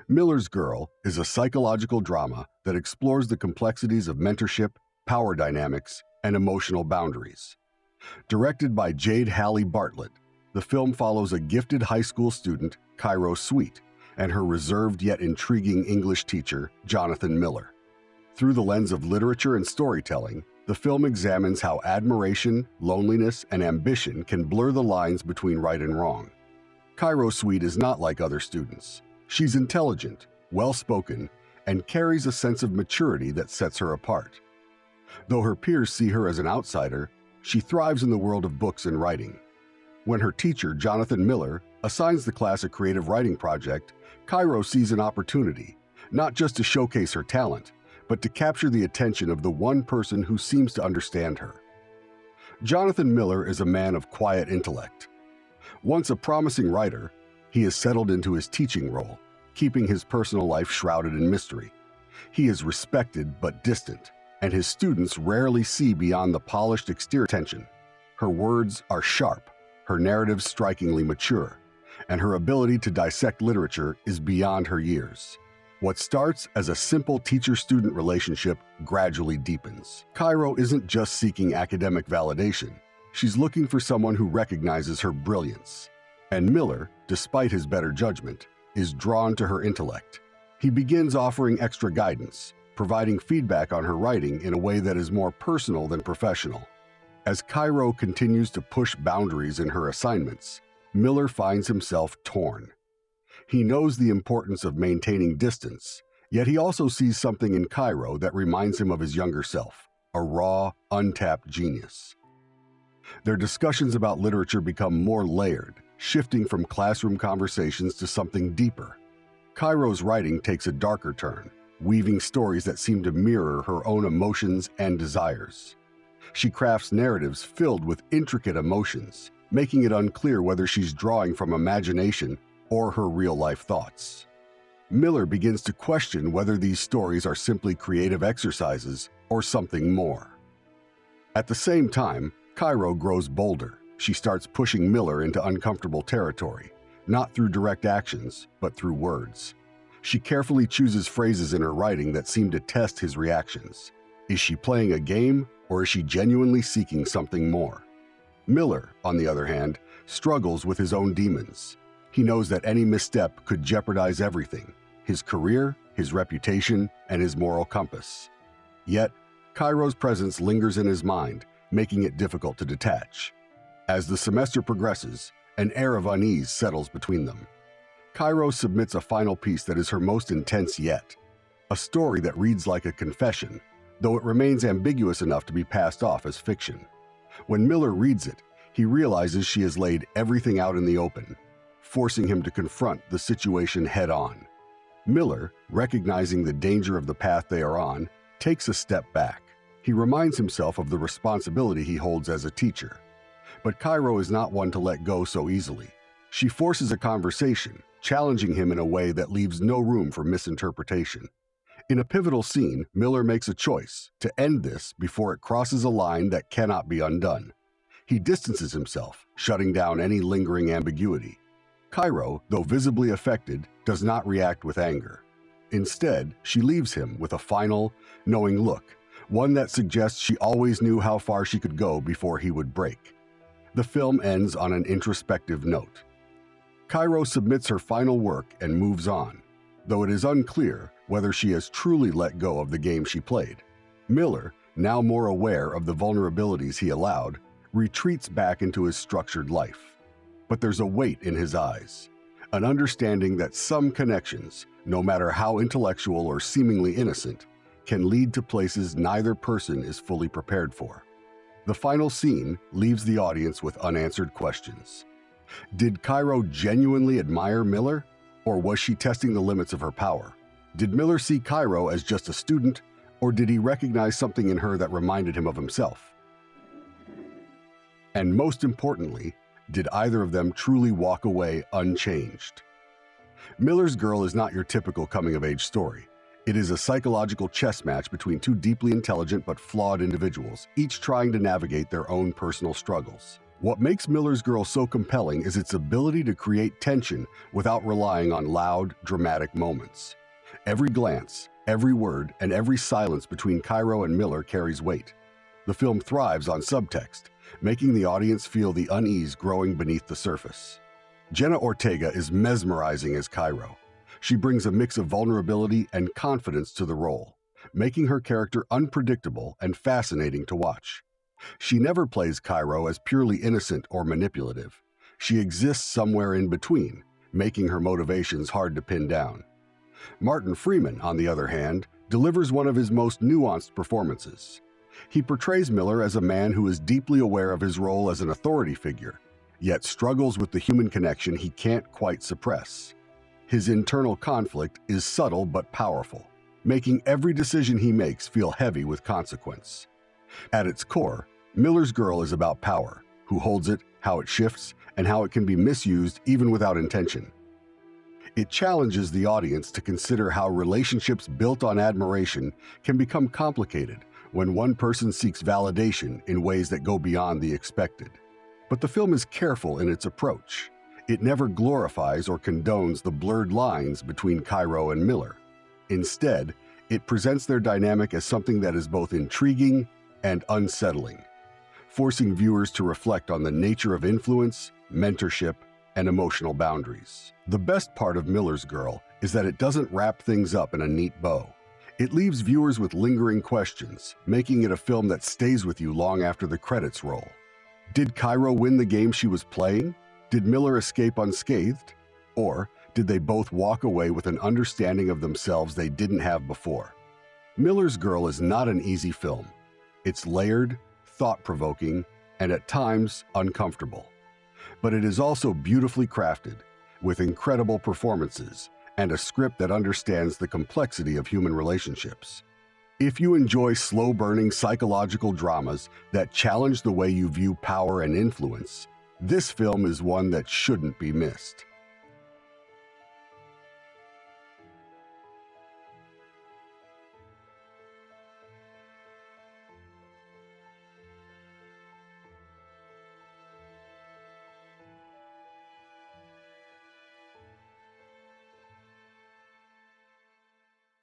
Miller's Girl is a psychological drama that explores the complexities of mentorship, power dynamics, and emotional boundaries. Directed by Jade Halley Bartlett, the film follows a gifted high school student, Cairo Sweet, and her reserved yet intriguing English teacher, Jonathan Miller. Through the lens of literature and storytelling, the film examines how admiration, loneliness, and ambition can blur the lines between right and wrong. Cairo Sweet is not like other students. She's intelligent, well-spoken, and carries a sense of maturity that sets her apart. Though her peers see her as an outsider, she thrives in the world of books and writing. When her teacher, Jonathan Miller, assigns the class a creative writing project, Cairo sees an opportunity, not just to showcase her talent, but to capture the attention of the one person who seems to understand her. Jonathan Miller is a man of quiet intellect. Once a promising writer, he has settled into his teaching role, keeping his personal life shrouded in mystery. He is respected but distant, and his students rarely see beyond the polished exterior tension. Her words are sharp, her narratives strikingly mature, and her ability to dissect literature is beyond her years. What starts as a simple teacher-student relationship gradually deepens. Cairo isn't just seeking academic validation. She's looking for someone who recognizes her brilliance. And Miller, despite his better judgment, is drawn to her intellect. He begins offering extra guidance, providing feedback on her writing in a way that is more personal than professional. As Cairo continues to push boundaries in her assignments, Miller finds himself torn. He knows the importance of maintaining distance, yet he also sees something in Cairo that reminds him of his younger self, a raw, untapped genius. Their discussions about literature become more layered, shifting from classroom conversations to something deeper. Cairo's writing takes a darker turn, weaving stories that seem to mirror her own emotions and desires. She crafts narratives filled with intricate emotions, making it unclear whether she's drawing from imagination or her real-life thoughts. Miller begins to question whether these stories are simply creative exercises or something more. At the same time, Cairo grows bolder. She starts pushing Miller into uncomfortable territory, not through direct actions, but through words. She carefully chooses phrases in her writing that seem to test his reactions. Is she playing a game, or is she genuinely seeking something more? Miller, on the other hand, struggles with his own demons. He knows that any misstep could jeopardize everything: his career, his reputation, and his moral compass. Yet, Cairo's presence lingers in his mind, making it difficult to detach. As the semester progresses, an air of unease settles between them. Cairo submits a final piece that is her most intense yet, a story that reads like a confession, though it remains ambiguous enough to be passed off as fiction. When Miller reads it, he realizes she has laid everything out in the open, forcing him to confront the situation head-on. Miller, recognizing the danger of the path they are on, takes a step back. He reminds himself of the responsibility he holds as a teacher. But Cairo is not one to let go so easily. She forces a conversation, challenging him in a way that leaves no room for misinterpretation. In a pivotal scene, Miller makes a choice to end this before it crosses a line that cannot be undone. He distances himself, shutting down any lingering ambiguity. Cairo, though visibly affected, does not react with anger. Instead, she leaves him with a final, knowing look, one that suggests she always knew how far she could go before he would break. The film ends on an introspective note. Cairo submits her final work and moves on, though it is unclear whether she has truly let go of the game she played. Miller, now more aware of the vulnerabilities he allowed, retreats back into his structured life. But there's a weight in his eyes, an understanding that some connections, no matter how intellectual or seemingly innocent, can lead to places neither person is fully prepared for. The final scene leaves the audience with unanswered questions. Did Cairo genuinely admire Miller, or was she testing the limits of her power? Did Miller see Cairo as just a student, or did he recognize something in her that reminded him of himself? And most importantly, did either of them truly walk away unchanged? Miller's Girl is not your typical coming-of-age story. It is a psychological chess match between two deeply intelligent but flawed individuals, each trying to navigate their own personal struggles. What makes Miller's Girl so compelling is its ability to create tension without relying on loud, dramatic moments. Every glance, every word, and every silence between Cairo and Miller carries weight. The film thrives on subtext, making the audience feel the unease growing beneath the surface. Jenna Ortega is mesmerizing as Cairo. She brings a mix of vulnerability and confidence to the role, making her character unpredictable and fascinating to watch. She never plays Cairo as purely innocent or manipulative. She exists somewhere in between, making her motivations hard to pin down. Martin Freeman, on the other hand, delivers one of his most nuanced performances. He portrays Miller as a man who is deeply aware of his role as an authority figure, yet struggles with the human connection he can't quite suppress. His internal conflict is subtle but powerful, making every decision he makes feel heavy with consequence. At its core, Miller's Girl is about power, who holds it, how it shifts, and how it can be misused even without intention. It challenges the audience to consider how relationships built on admiration can become complicated when one person seeks validation in ways that go beyond the expected. But the film is careful in its approach. It never glorifies or condones the blurred lines between Cairo and Miller. Instead, it presents their dynamic as something that is both intriguing and unsettling, forcing viewers to reflect on the nature of influence, mentorship, and emotional boundaries. The best part of Miller's Girl is that it doesn't wrap things up in a neat bow. It leaves viewers with lingering questions, making it a film that stays with you long after the credits roll. Did Cairo win the game she was playing? Did Miller escape unscathed? Or did they both walk away with an understanding of themselves they didn't have before? Miller's Girl is not an easy film. It's layered, thought-provoking, and at times uncomfortable. But it is also beautifully crafted, with incredible performances and a script that understands the complexity of human relationships. If you enjoy slow-burning psychological dramas that challenge the way you view power and influence, this film is one that shouldn't be missed.